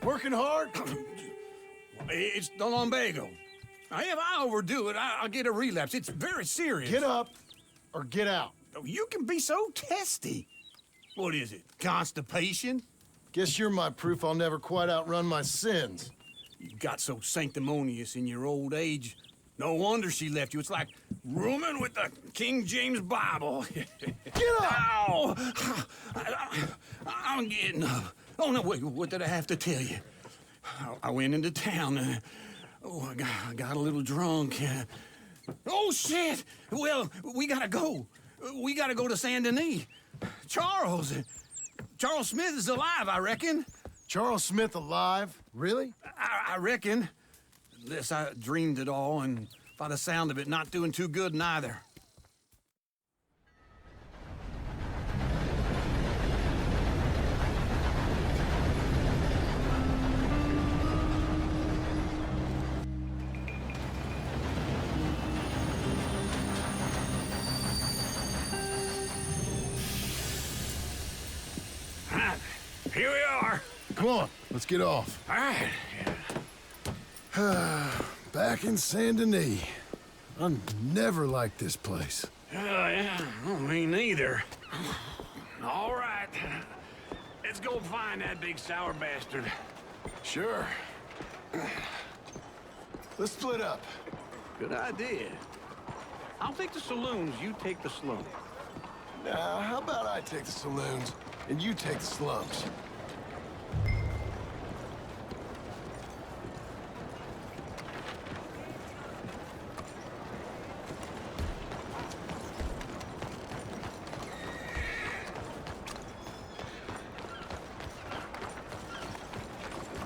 Working hard? It's the lumbago. If I overdo it, I'll get a relapse. It's very serious. Get up or get out. You can be so testy. What is it, constipation? Guess you're my proof I'll never quite outrun my sins. You got so sanctimonious in your old age. No wonder she left you. It's like rooming with the King James Bible. Get up! Ow! I'm getting up. Oh, no, wait, what did I have to tell you? I went into town. I got a little drunk. Oh, shit! Well, we gotta go. We gotta go to Saint Denis. Charles Smith is alive, I reckon. Charles Smith alive? Really? I reckon. Unless I dreamed it all, and by the sound of it, not doing too good neither. Here we are. Come on, let's get off. All right. Back in Saint Denis. I never liked this place. Yeah, me neither. All right. Let's go find that big sour bastard. Sure. Let's split up. Good idea. I'll take the saloons, you take the slums. Now, how about I take the saloons and you take the slums?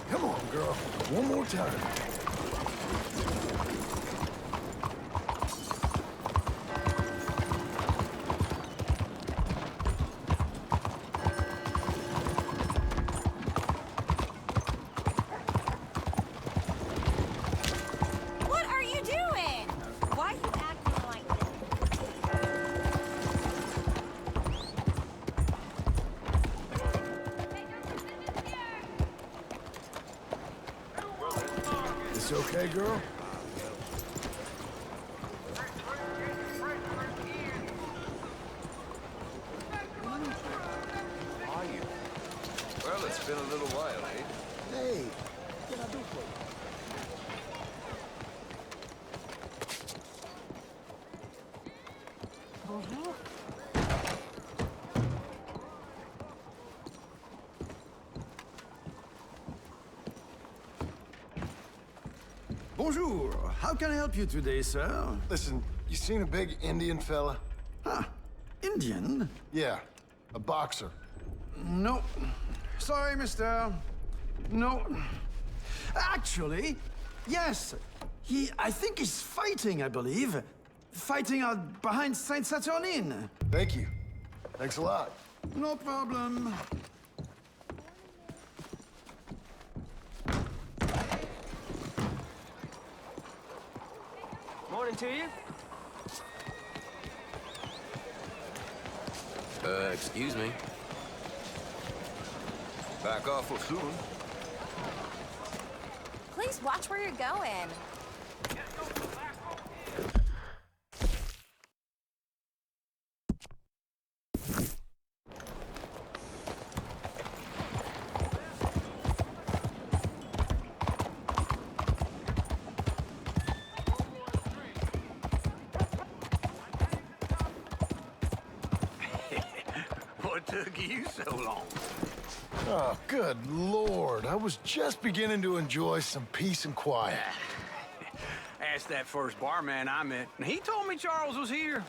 Come on, girl. One more time. What are you doing? Why are you acting like This okay, girl? Well, it's been a little while, eh? Hey. Bonjour. How can I help you today, sir? Listen, you seen a big Indian fella? Ah, Indian? Yeah, a boxer. No. Sorry, mister. No. Actually, yes. I think he's fighting, I believe. Fighting out behind Saint Saturnin. Thank you. Thanks a lot. No problem. Morning to you. Excuse me. Back awful soon. Please watch where you're going. What took you so long? Oh, good Lord. I was just beginning to enjoy some peace and quiet. Asked that first barman I met, and he told me Charles was here.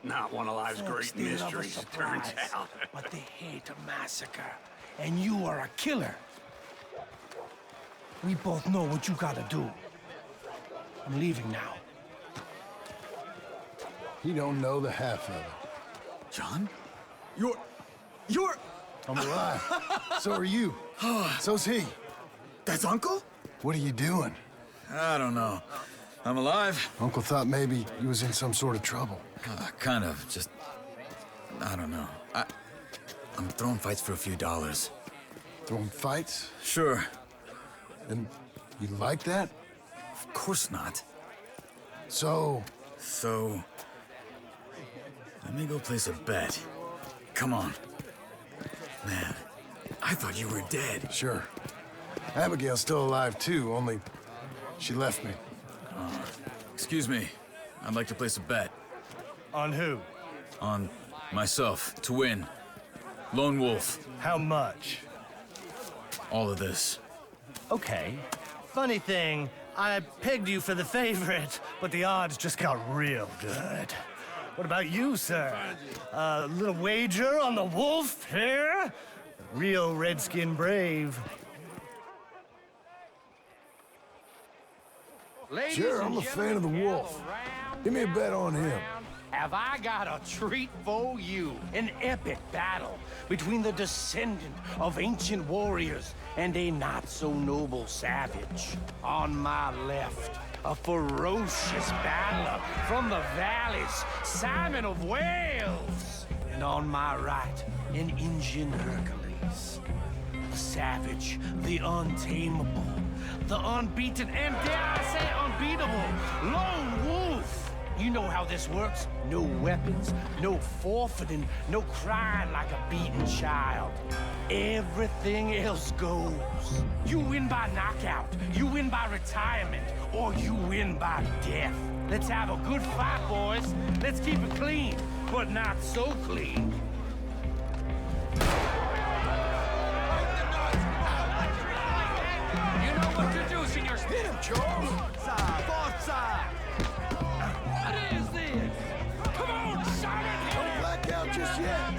Not one of life's great mysteries, it turns out. But they hate a massacre, and you are a killer. We both know what you gotta do. I'm leaving now. You don't know the half of it. John? You're... I'm alive. So are you. So's he. That's Uncle? What are you doing? I don't know. I'm alive. Uncle thought maybe you was in some sort of trouble. Kind of. Just... I don't know. I'm throwing fights for a few dollars. Throwing fights? Sure. And you like that? Of course not. So, So... let me go place a bet. Come on. Man, I thought you were dead. sure. Abigail's still alive too, only she left me. Excuse me. I'd like to place a bet. On who? On myself, to win. Lone Wolf. How much? All of this. Okay. Funny thing, I pegged you for the favorite, but the odds just got real good. What about you, sir? A little wager on the wolf here? Real redskin brave. Sure, I'm a fan of the wolf. Give me a bet on him. Have I got a treat for you? An epic battle between the descendant of ancient warriors and a not-so-noble savage. On my left, a ferocious battler from the valleys, Simon of Wales. And on my right, an Indian Hercules. The savage, the untamable, the unbeaten, and dare I say unbeatable, Lone Wolf. You know how this works. No weapons, no forfeiting, no crying like a beaten child. Everything else goes. You win by knockout, you win by retirement, or you win by death. Let's have a good fight, boys. Let's keep it clean, but not so clean. You know what to do, senor. Hit him, Charles! What is this? Come on, Simon! Don't black out just yet.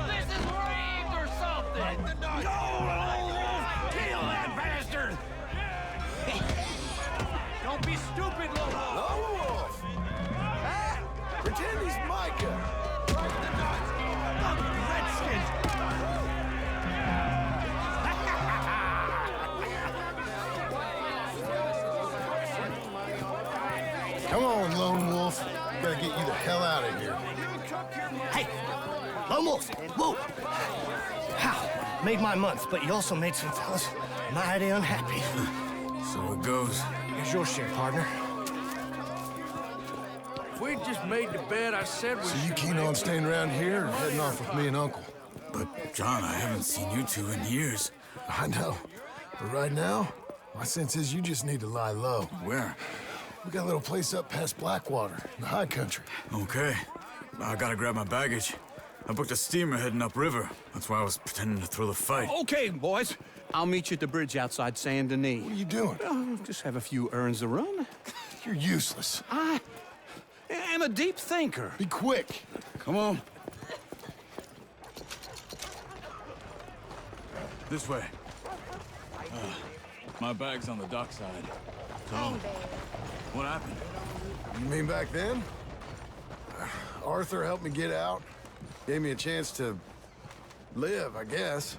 This is rigged or something! Go, Lone Wolf! Kill that bastard! Don't be stupid, Lone Wolf! Lone Wolf! Ah, pretend he's Micah. Redskins! Come on, Lone Wolf. Gotta get you the hell out of here. Hey! Lone Wolf! Whoa! How? Made my month, but you also made some fellas mighty unhappy. So it goes. Here's your share, partner. If we just made the bet I said we So you should keen make, on staying around here or heading off with me and Uncle? But, John, I haven't seen you two in years. I know. But right now, my sense is you just need to lie low. Where? We got a little place up past Blackwater, in the high country. Okay. I gotta grab my baggage. I booked a steamer heading upriver. That's why I was pretending to throw the fight. Okay, boys. I'll meet you at the bridge outside Saint Denis. What are you doing? Just have a few errands to run. You're useless. I am a deep thinker. Be quick. Come on. This way. My bag's on the dockside. So, what happened? You mean back then? Arthur helped me get out. Gave me a chance to live, I guess.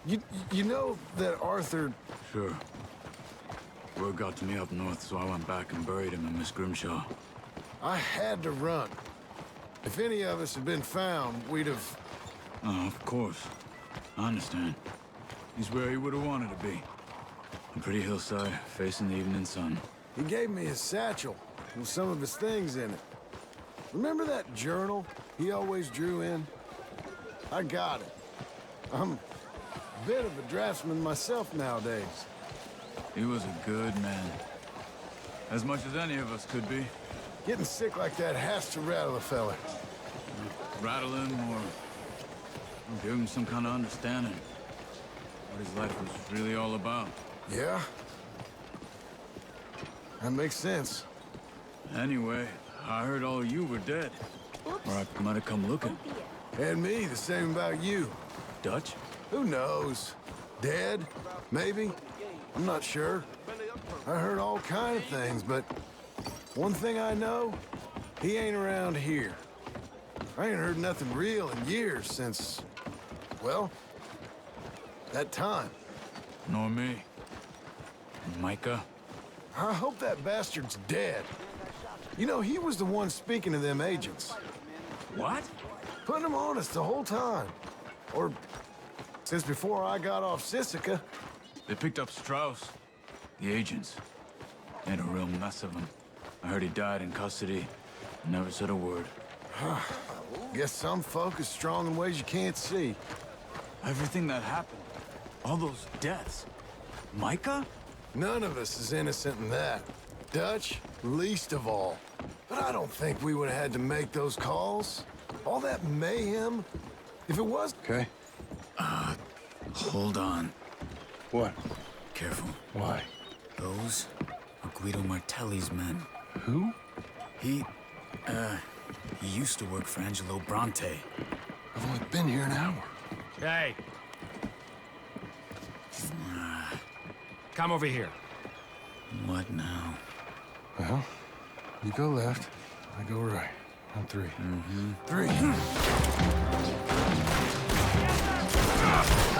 You know that Arthur... Sure. Word got to me up north, so I went back and buried him in Miss Grimshaw. I had to run. If any of us had been found, we'd have... Oh, of course. I understand. He's where he would have wanted to be. A pretty hillside, facing the evening sun. He gave me his satchel with some of his things in it. Remember that journal he always drew in? I got it. I'm a bit of a draftsman myself nowadays. He was a good man. As much as any of us could be. Getting sick like that has to rattle a fella. Rattle him or give him some kind of understanding. What his life was really all about. Yeah? That makes sense. Anyway, I heard all you were dead. Or I might have come looking. And me, the same about you. Dutch? Who knows? Dead? Maybe? I'm not sure. I heard all kind of things, but one thing I know, he ain't around here. I ain't heard nothing real in years since, well, that time. Nor me. Micah? I hope that bastard's dead. You know, he was the one speaking to them agents. What? Putting them on us the whole time. Or Since before I got off Sisika. They picked up Strauss. The agents. Made a real mess of him. I heard he died in custody. Never said a word. Guess some folk is strong in ways you can't see. Everything that happened. All those deaths. Micah? None of us is innocent in that. Dutch, least of all. But I don't think we would have had to make those calls. All that mayhem. If it was... Okay. Hold on. What? Careful. Why? Those are Guido Martelli's men. Who? He used to work for Angelo Bronte. I've only been here an hour. Hey. Come over here. What now? Well, you go left, I go right. On three. Mm-hmm. Three.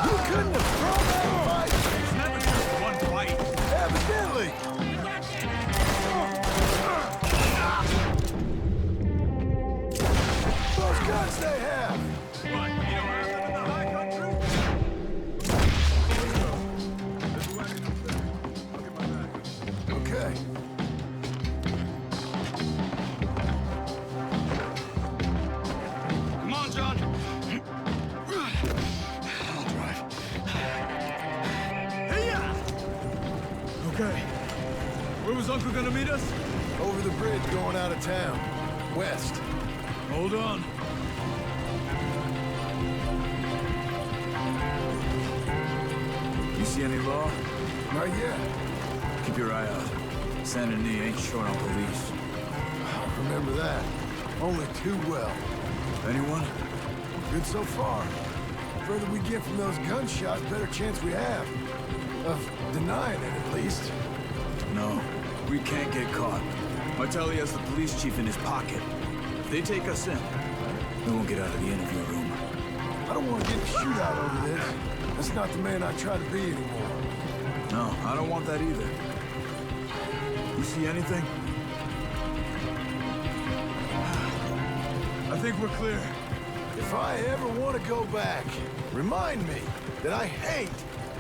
You couldn't have thrown that fight! It's never just one fight. Evidently! Those guns they have! What, you don't have it in the high country? Okay. Come on, John. I'll drive. Okay. Where was Uncle gonna meet us? Over the bridge going out of town. West. Hold on. You see any law? Not yet. Keep your eye out. Saint Denis ain't short on police. I'll remember that. Only too well. Anyone? Good so far. The further we get from those gunshots, better chance we have. Of denying it, at least. No, we can't get caught. Martelli has the police chief in his pocket. If they take us in, we won't get out of the interview room. I don't want to get in a shootout over this. That's not the man I try to be anymore. No, I don't want that either. You see anything? I think we're clear. If I ever want to go back, remind me that I hate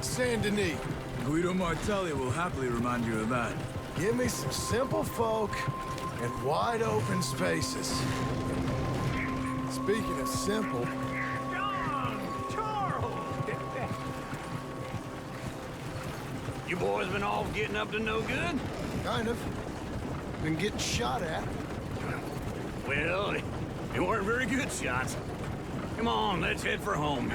Saint Denis. Guido Martelli will happily remind you of that. Give me some simple folk and wide open spaces. Speaking of simple, You boys been all getting up to no good? kind of. Been getting shot at. Well, they weren't very good shots. Come on, let's head for home.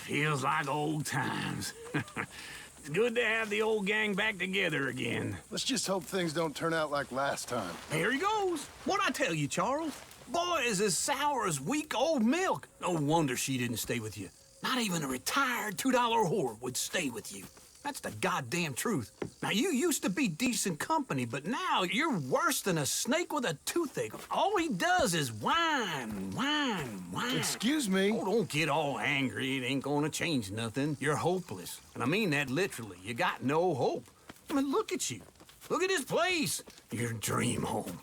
Feels like old times. It's good to have the old gang back together again. Let's just hope things don't turn out like last time. Here he goes. What'd I tell you, Charles? Boy is as sour as week-old milk. No wonder she didn't stay with you. Not even a retired $2 whore would stay with you. That's the goddamn truth. Now, you used to be decent company, but now you're worse than a snake with a toothache. All he does is whine, whine, whine. Excuse me? Oh, don't get all angry. It ain't gonna change nothing. You're hopeless. And I mean that literally. You got no hope. I mean, look at you. Look at this place. Your dream home.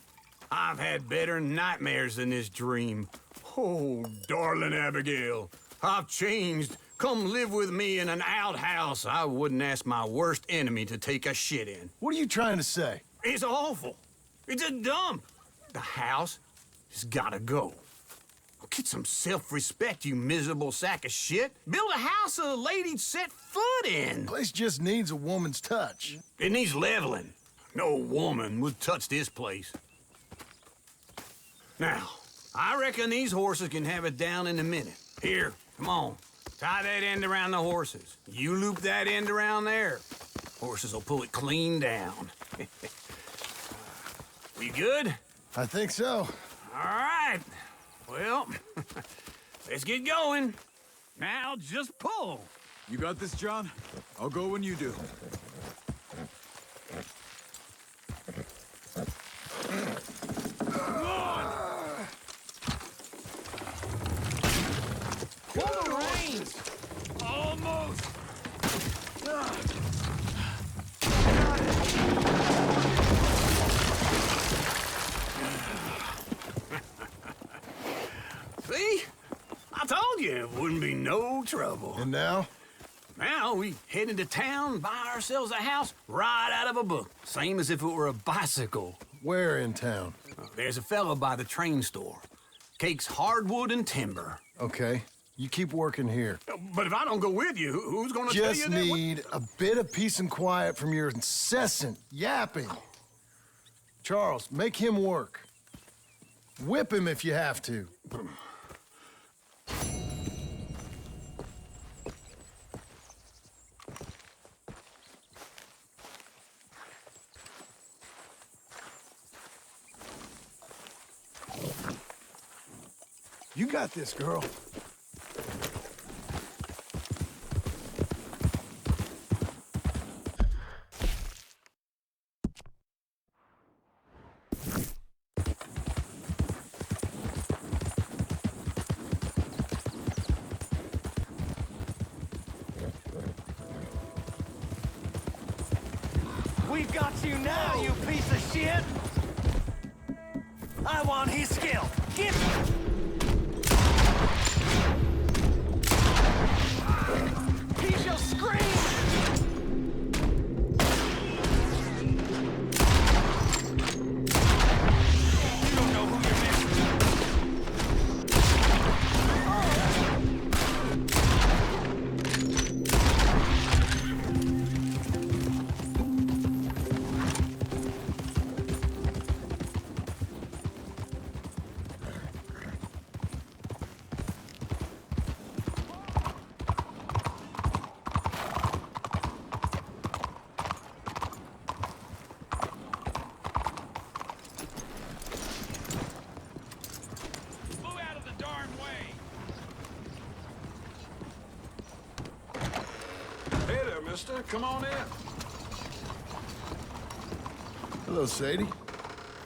I've had better nightmares than this dream. Oh, darling Abigail, I've changed. Come live with me in an outhouse I wouldn't ask my worst enemy to take a shit in. What are you trying to say? It's awful. It's a dump. The house has gotta go. get some self-respect, you miserable sack of shit. Build a house a lady'd set foot in. Place just needs a woman's touch. It needs leveling. No woman would touch this place. Now, I reckon these horses can have it down in a minute. Here, come on. Tie that end around the horses. You loop that end around there. Horses will pull it clean down. We good? I think so. All right. Well, let's get going. Now just pull. You got this, John? I'll go when you do. Pull the reins. Almost. See? I told you it wouldn't be no trouble. And now? Now we head into town, buy ourselves a house right out of a book. Same as if it were a bicycle. Where in town? There's a fella by the train store. Cakes hardwood and timber. Okay. You keep working here. But if I don't go with you, who's gonna tell you Just that? need a bit of peace and quiet from your incessant yapping. Charles, make him work. Whip him if you have to. You got this, girl. We got you now, you piece of shit! I want his skill. Give me! He shall scream! You don't know who you're missing. Move out of the darn way. Hey there, mister. Come on in. Hello, Sadie.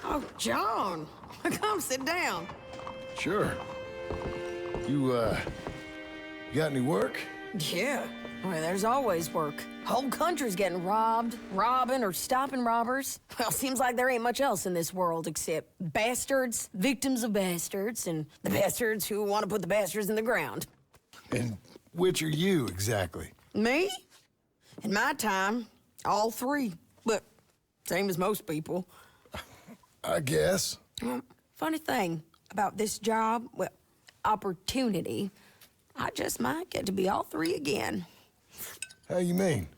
Oh, John, come sit down. Sure. You got any work? Yeah, well, there's always work. Whole country's getting robbed, robbing, or stopping robbers. Well, seems like there ain't much else in this world except bastards, victims of bastards, and the bastards who want to put the bastards in the ground. And which are you, exactly? Me? In my time, all three. But same as most people. I guess. Well, funny thing about this job, well, opportunity, I just might get to be all three again. How you mean?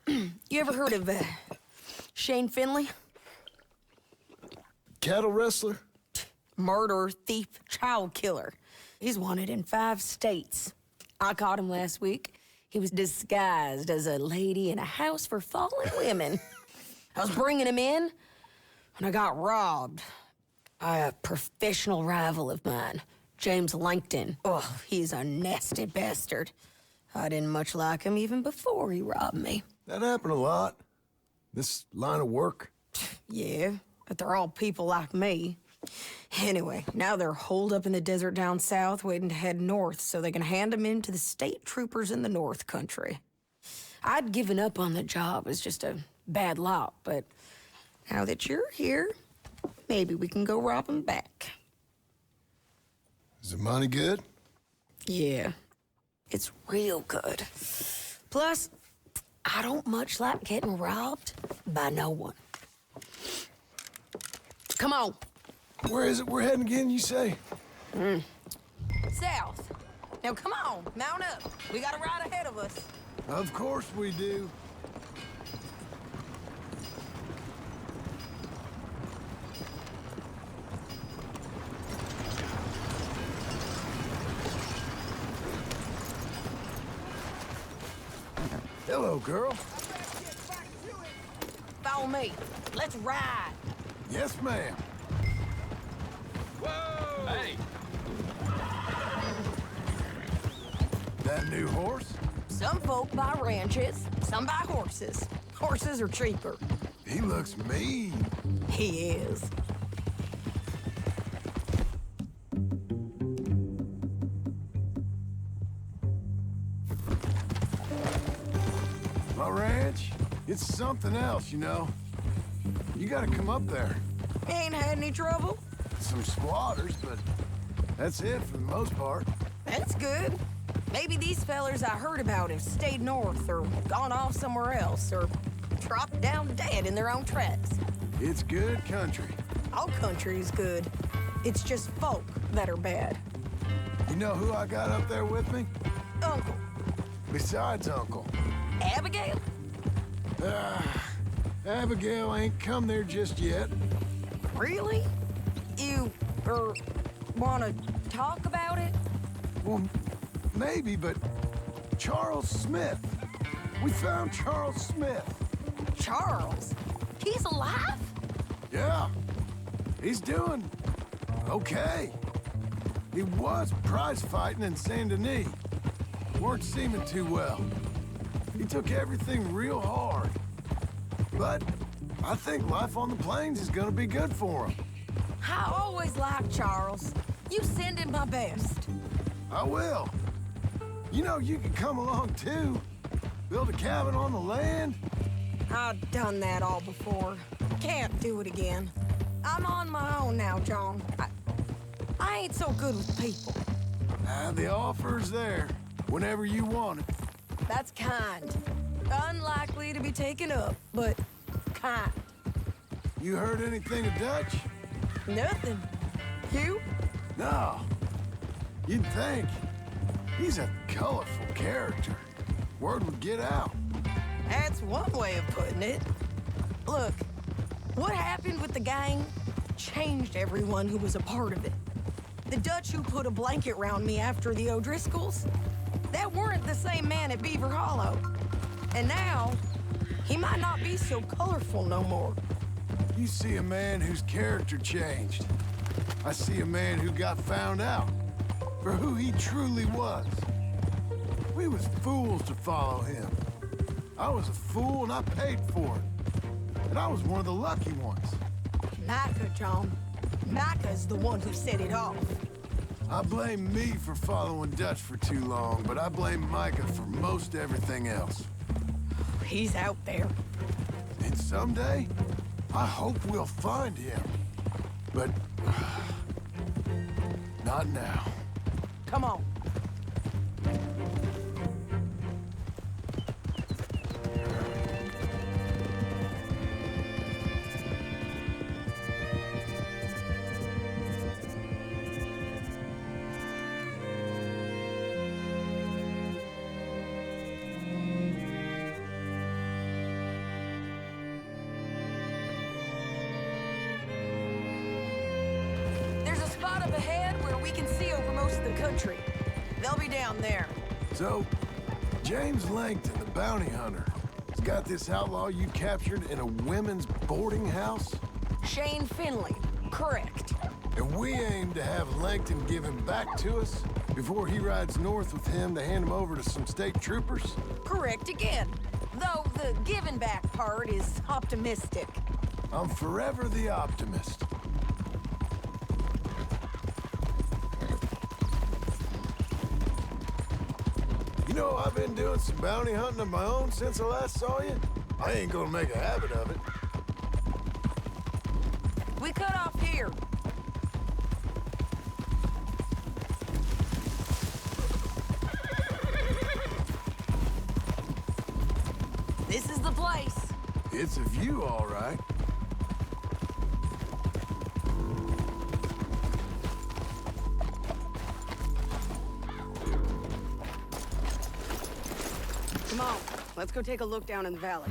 You ever heard of Shane Finley? Cattle wrestler? Murderer, thief, child killer. He's wanted in 5 states. I caught him last week. He was disguised as a lady in a house for fallen women. I was bringing him in, and I got robbed by a professional rival of mine, James Langton. Oh, he's a nasty bastard. I didn't much like him even before he robbed me. That happened a lot. This line of work. Yeah, but they're all people like me. Anyway, now they're holed up in the desert down south, waiting to head north so they can hand them in to the state troopers in the north country. I'd given up on the job as just a bad lot, but now that you're here, maybe we can go rob them back. Is the money good? Yeah, it's real good. Plus, I don't much like getting robbed by no one. Come on. Where is it we're heading again, you say? South. Now come on, mount up. We got a ride ahead of us. Of course we do. Hello, girl. Follow me. Let's ride. Yes, ma'am. Whoa! Hey! That new horse? Some folk buy ranches, some buy horses. Horses are cheaper. He looks mean. He is. My ranch, it's something else, you know. You gotta come up there. Ain't had any trouble? Some squatters, but that's it for the most part. That's good. Maybe these fellers I heard about have stayed north or gone off somewhere else or dropped down dead in their own tracks. It's good country. All country is good. It's just folk that are bad. You know who I got up there with me? Uncle. Besides Uncle. Abigail? Abigail ain't come there just yet. Really? You, wanna talk about it? Well, maybe, but Charles Smith. We found Charles Smith. Charles? He's alive? Yeah. He's doing okay. He was prize fighting in Saint Denis. Weren't seeming too well. He took everything real hard. But I think life on the plains is gonna be good for him. I always liked Charles. You send him my best. I will. You know, you can come along too. Build a cabin on the land. I've done that all before. Can't do it again. I'm on my own now, John. I ain't so good with people. The offer's there whenever you want it. That's kind. Unlikely to be taken up, but kind. You heard anything of Dutch? Nothing. You? No. You'd think. He's a colorful character. Word would get out. That's one way of putting it. Look, what happened with the gang changed everyone who was a part of it. The Dutch who put a blanket round me after the O'Driscolls, that weren't the same man at Beaver Hollow. And now, he might not be so colorful no more. You see a man whose character changed. I see a man who got found out for who he truly was. We was fools to follow him. I was a fool and I paid for it. And I was one of the lucky ones. Micah, John. Micah's the one who set it off. I blame me for following Dutch for too long, but I blame Micah for most everything else. He's out there. And someday, I hope we'll find him. But not now. Come on. Up ahead where we can see over most of the country. They'll be down there. So, James Langton, the bounty hunter, has got this outlaw you captured in a women's boarding house? Shane Finley, correct. And we aim to have Langton give him back to us before he rides north with him to hand him over to some state troopers? Correct again. Though the giving back part is optimistic. I'm forever the optimist. You know, I've been doing some bounty hunting of my own since I last saw you. I ain't gonna make a habit of it. We cut off here. This is the place. It's a view, all right. Let's go take a look down in the valley.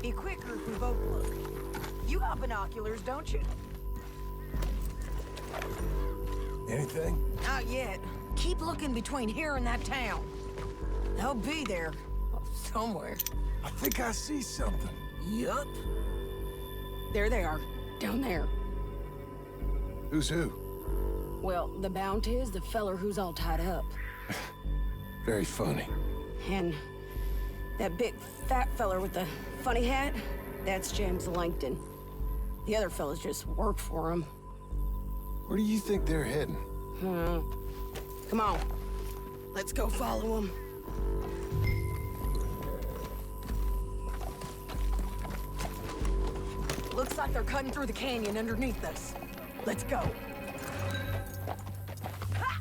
Be quicker if we both look. You got binoculars, don't you? Anything? Not yet. Keep looking between here and that town. They'll be there. Somewhere. I think I see something. Yup. There they are. Down there. Who's who? Well, the bounty is the feller who's all tied up. Very funny. And that big fat feller with the funny hat, that's James Langton. The other fellas just work for him. Where do you think they're heading? Come on. Let's go follow them. Looks like they're cutting through the canyon underneath us. Let's go. Ha!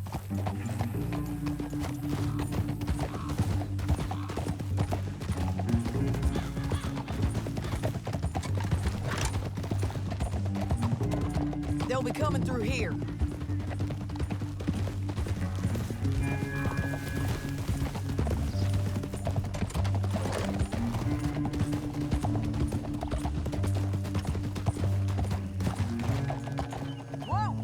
They'll be coming through here. Whoa!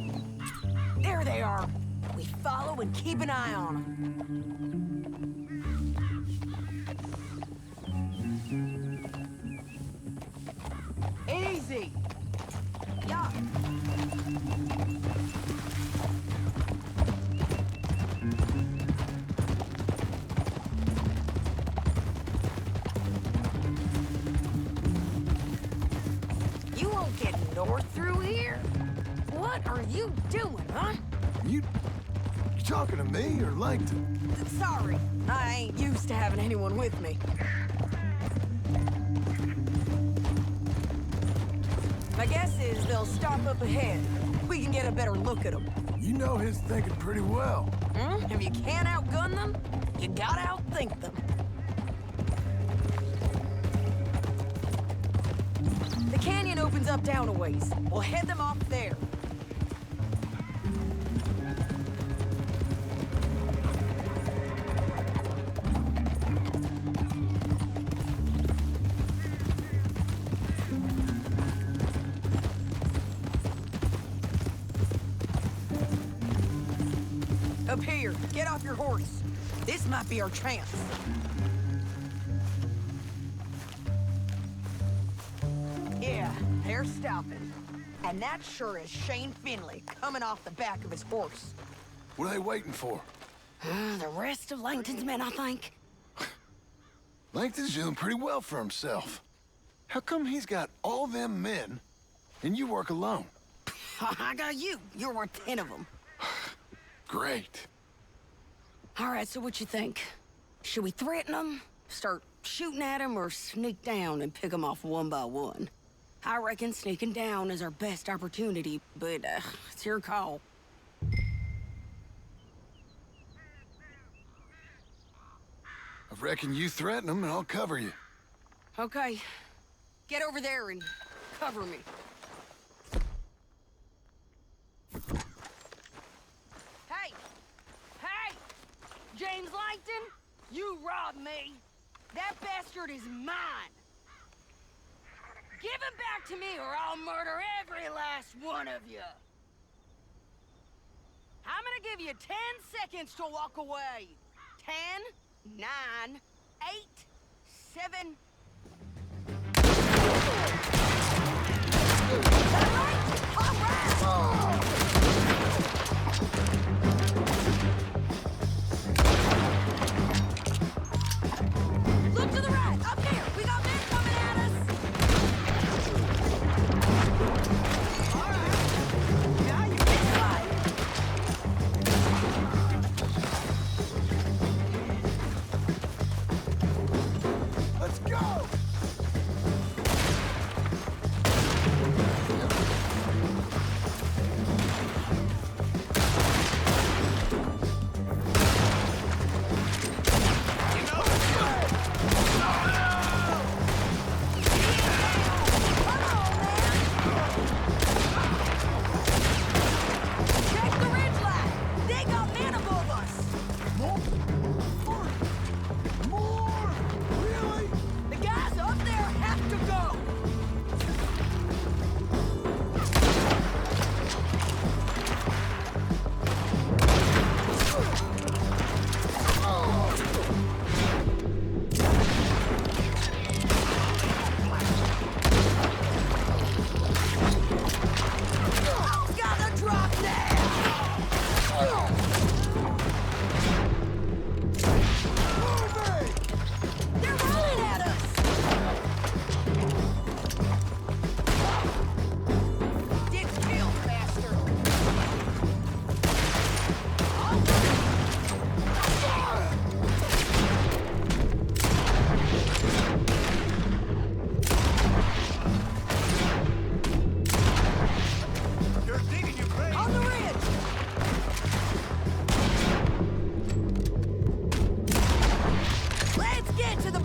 There they are. We follow and keep an eye on them. Easy. Yeah. You won't get north through here. What are you doing, huh? You talking to me or Langton? Sorry, I ain't used to having anyone with me. My guess is they'll stop up ahead. We can get a better look at them. You know his thinking pretty well. If you can't outgun them, you gotta outthink them. The canyon opens up down a ways. We'll head them off there. Up here, get off your horse. This might be our chance. Yeah, they're stopping. And that sure is Shane Finley coming off the back of his horse. What are they waiting for? The rest of Langton's men, I think. Langton's doing pretty well for himself. How come he's got all them men and you work alone? I got you. You're worth 10 of them. Great. All right, so what you think? Should we threaten them, start shooting at them, or sneak down and pick them off one by one? I reckon sneaking down is our best opportunity, but it's your call. I reckon you threaten them and I'll cover you. Okay. Get over there and cover me. Hey! Hey! James Langton, you robbed me. That bastard is mine. Give him back to me or I'll murder every last one of you. I'm gonna give you 10 seconds to walk away. 10, 9, 8, 7... Look to the right, up here. We got men coming at us. All right. Now you can slide. Let's go!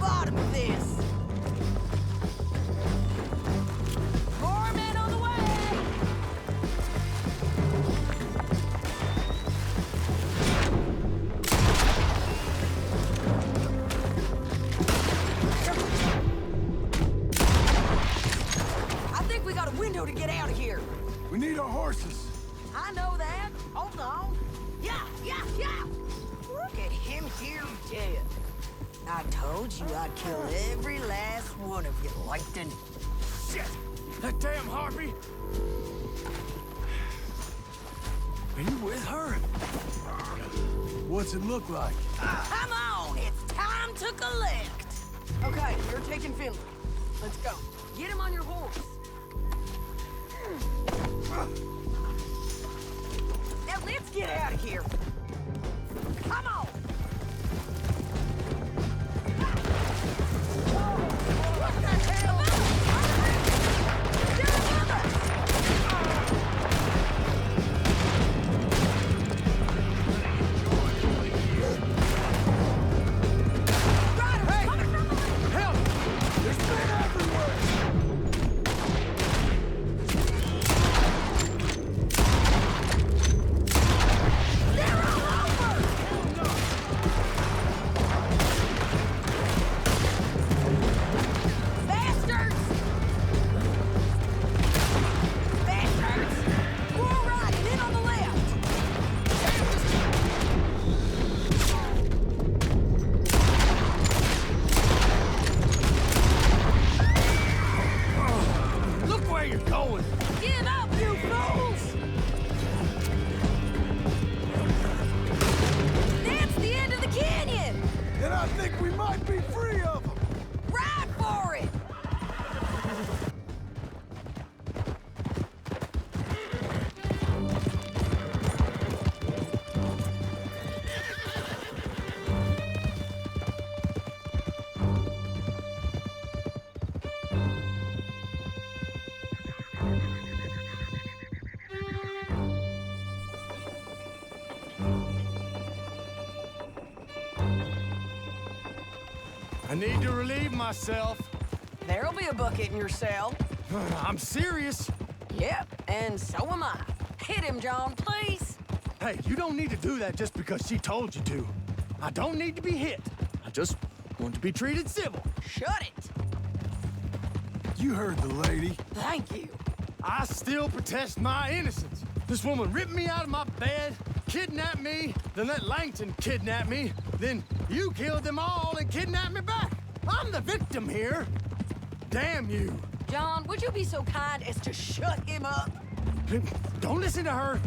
bottom of this. More men on the way! I think we got a window to get out of here. We need our horses. I know that. Hold on. Yeah. Look at him here dead. I told you I'd kill every last one of you, Langton. Shit! That damn harpy! Are you with her? What's it look like? Come on, it's time to collect. Okay, you're taking Finley. Let's go. Get him on your horse. Now let's get out of here. Come on. What the hell? Get above us. Ryder, coming from the left. Help! There's men everywhere! They're all over. Bastards! Bastards! We're right, men on the left. Look where you're going! Give up, you fools! That's the end of the canyon! And I think we might be free of them. Ride for it! I need to relieve myself. There'll be a bucket in your cell. I'm serious. Yep, and so am I. Hit him, John, please. Hey, you don't need to do that just because she told you to. I don't need to be hit. I just want to be treated civil. Shut it. You heard the lady. Thank you. I still protest my innocence. This woman ripped me out of my bed, kidnapped me, then let Langton kidnap me, then you killed them all and kidnapped me back. I'm the victim here. Damn you. John, would you be so kind as to shut him up? Don't listen to her.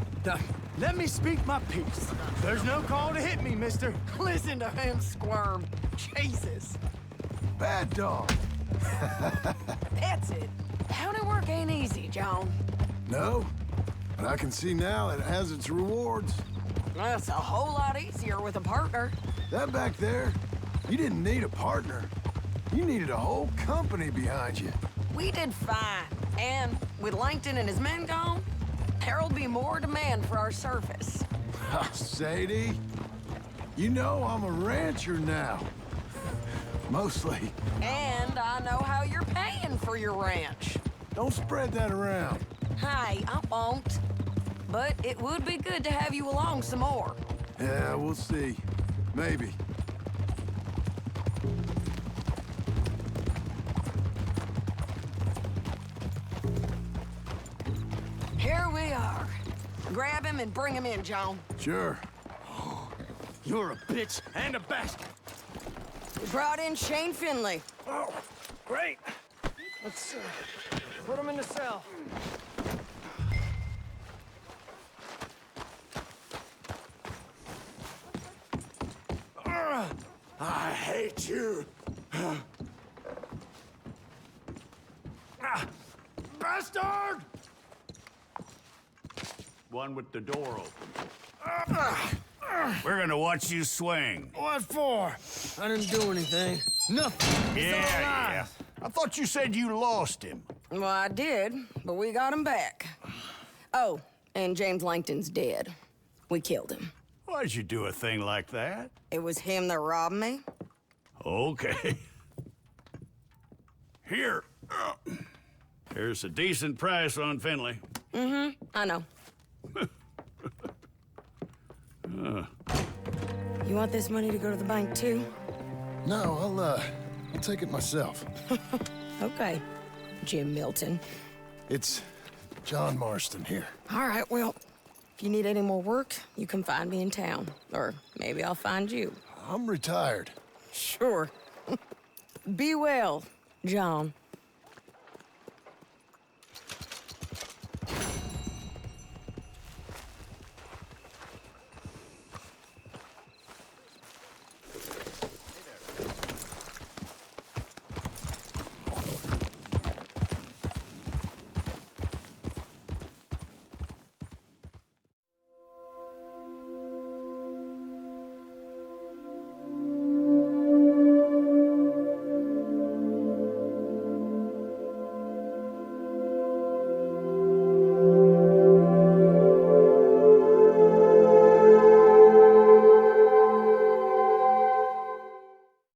Let me speak my piece. There's no call to hit me, mister. Listen to him squirm. Jesus. Bad dog. That's it. County work ain't easy, John. No, but I can see now it has its rewards. That's a whole lot easier with a partner. That back there, you didn't need a partner. You needed a whole company behind you. We did fine. And with Langton and his men gone, there'll be more demand for our service. Sadie, you know I'm a rancher now. Mostly. And I know how you're paying for your ranch. Don't spread that around. Hey, I won't. But it would be good to have you along some more. Yeah, we'll see. Maybe. Here we are. Grab him and bring him in, John. Sure. You're a bitch and a bastard. We brought in Shane Finley. Oh, great. Let's put him in the cell. I hate you. Bastard! One with the door open. We're gonna watch you swing. What for? I didn't do anything. Nothing. He's Yeah. I thought you said you lost him. Well, I did, but we got him back. Oh, and James Langton's dead. We killed him. Why'd you do a thing like that? It was him that robbed me. Okay. Here. Here's a decent price on Finley. I know. You want this money to go to the bank, too? No, I'll take it myself. Okay, Jim Milton. It's John Marston here. All right, well, if you need any more work, you can find me in town. Or maybe I'll find you. I'm retired. Sure. Be well, John.